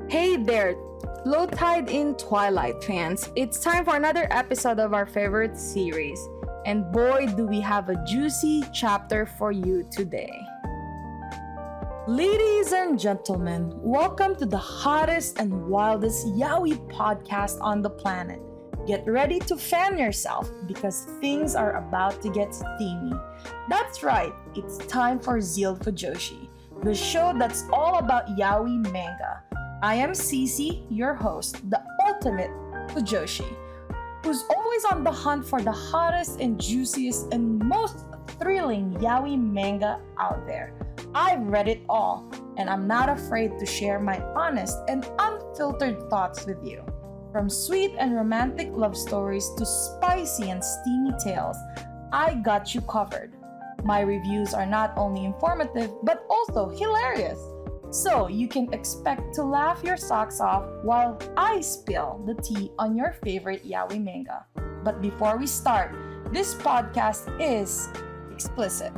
Hey there, low tide in Twilight fans. It's time for another episode of our favorite series. And boy, do we have a juicy chapter for you today. Ladies and gentlemen, welcome to the hottest and wildest yaoi podcast on the planet. Get ready to fan yourself because things are about to get steamy. That's right, it's time for ZEALED FUJOSHI, the show that's all about yaoi manga. I am CeeCee, your host, the ultimate Fujoshi, who's always on the hunt for the hottest and juiciest and most thrilling yaoi manga out there. I've read it all, and I'm not afraid to share my honest and unfiltered thoughts with you. From sweet and romantic love stories to spicy and steamy tales, I got you covered. My reviews are not only informative, but also hilarious. So you can expect to laugh your socks off while I spill the tea on your favorite yaoi manga. But before we start, this podcast is explicit.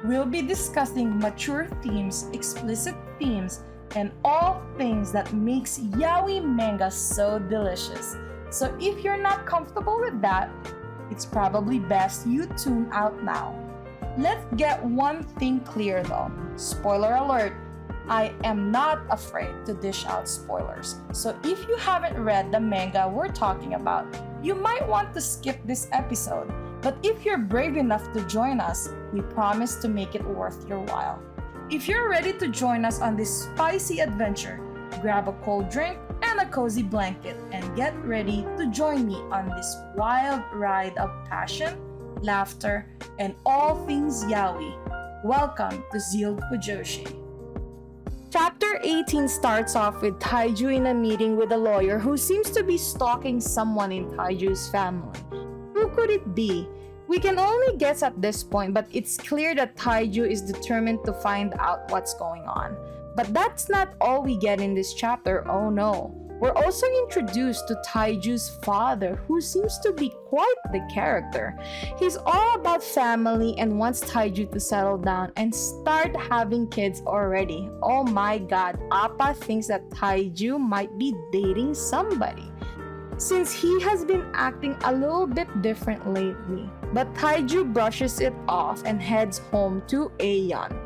We'll be discussing mature themes, explicit themes, and all things that makes yaoi manga so delicious. So if you're not comfortable with that, it's probably best you tune out now. Let's get one thing clear though. Spoiler alert. I am not afraid to dish out spoilers. So if you haven't read the manga we're talking about, you might want to skip this episode. But if you're brave enough to join us, we promise to make it worth your while. If you're ready to join us on this spicy adventure, grab a cold drink and a cozy blanket and get ready to join me on this wild ride of passion, laughter, and all things yaoi. Welcome to ZEALED FUJOSHI. Chapter 18 starts off with Taiju in a meeting with a lawyer who seems to be stalking someone in Taiju's family. Who could it be? We can only guess at this point, but it's clear that Taiju is determined to find out what's going on. But that's not all we get in this chapter, oh no. We're also introduced to Taiju's father, who seems to be quite the character. He's all about family and wants Taiju to settle down and start having kids already. Oh my god, Appa thinks that Taiju might be dating somebody, since he has been acting a little bit different lately. But Taiju brushes it off and heads home to Euihyun.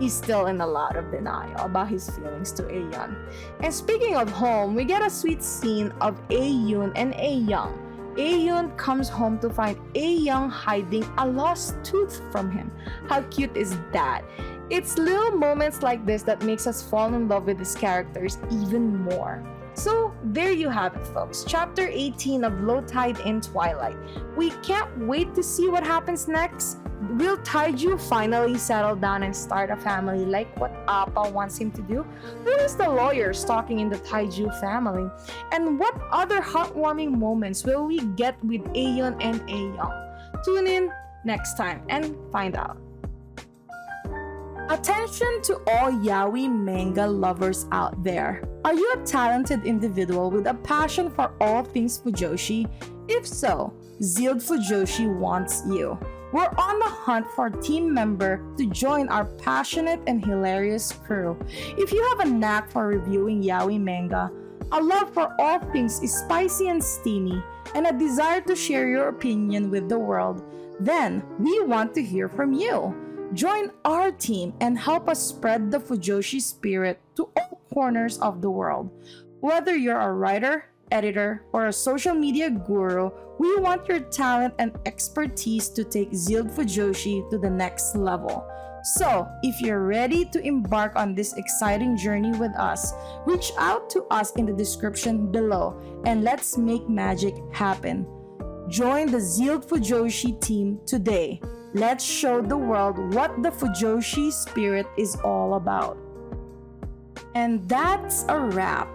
He's still in a lot of denial about his feelings to Euihyun. And speaking of home, we get a sweet scene of Euihyun and Euihyun. Euihyun comes home to find Euihyun hiding a lost tooth from him. How cute is that? It's little moments like this that makes us fall in love with these characters even more. So there you have it, folks. Chapter 18 of Low Tide in Twilight. We can't wait to see what happens next. Will Taiju finally settle down and start a family like what Appa wants him to do? Who is the lawyer stalking in the Taiju family? And what other heartwarming moments will we get with Euihyun and Euihyun? Tune in next time and find out. Attention to all yaoi manga lovers out there. Are you a talented individual with a passion for all things Fujoshi? If so, ZEALED FUJOSHI wants you. We're on the hunt for a team member to join our passionate and hilarious crew. If you have a knack for reviewing yaoi manga, a love for all things is spicy and steamy, and a desire to share your opinion with the world, then we want to hear from you. Join our team and help us spread the Fujoshi spirit to all corners of the world. Whether you're a writer, editor, or a social media guru, we want your talent and expertise to take ZEALED FUJOSHI to the next level. So, if you're ready to embark on this exciting journey with us, reach out to us in the description below and let's make magic happen. Join the ZEALED FUJOSHI team today. Let's show the world what the Fujoshi spirit is all about. And that's a wrap.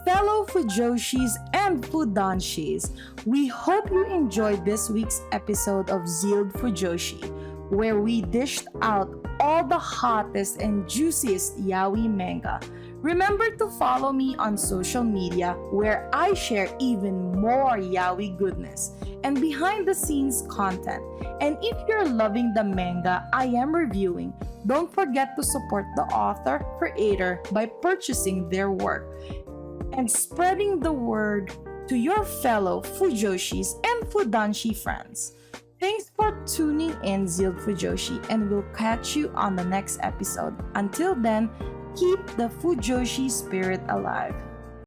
Fellow Fujoshis and Fudanshis, we hope you enjoyed this week's episode of ZEALED FUJOSHI, where we dished out all the hottest and juiciest yaoi manga. Remember to follow me on social media where I share even more yaoi goodness and behind the scenes content. And if you're loving the manga I am reviewing, don't forget to support the author, creator by purchasing their work. and spreading the word to your fellow Fujoshis and Fudanshi friends. Thanks for tuning in, ZEALED Fujoshi, and we'll catch you on the next episode. Until then, keep the Fujoshi spirit alive.